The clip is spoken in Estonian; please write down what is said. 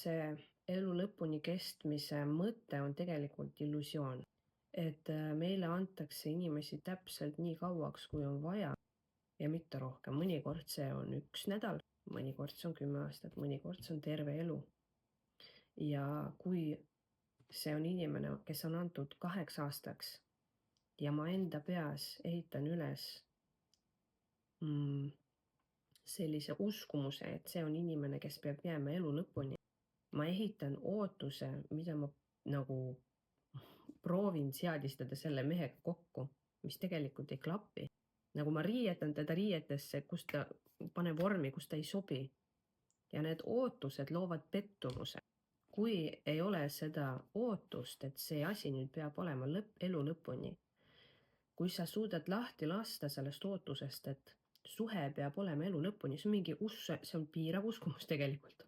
see elu lõpuni kestmise mõte on tegelikult illusioon. Et meile antakse inimesi täpselt nii kauaks, kui on vaja ja mitte rohkem. Mõnikord see on 1 nädal, mõnikord see on 10 aastat, mõnikord see on terve elu. Ja kui see on inimene, kes on antud 2 aastaks ja ma enda peas ehitan üles sellise uskumuse, et see on inimene, kes peab jääma elu lõpuni. Ma ehitan ootuse, mida ma nagu proovin seadistada selle mehega kokku, mis tegelikult ei klapi. Nagu ma riietan teda riietesse, kus ta paneb vormi, kus ta ei sobi. Ja need ootused loovad pettumuse. Kui ei ole seda ootust, et see asi nüüd peab olema elu lõpuni, kui sa suudad lahti lasta sellest ootusest, et suhe peab olema elu lõpuni, see on mingi see on piirav uskumus tegelikult.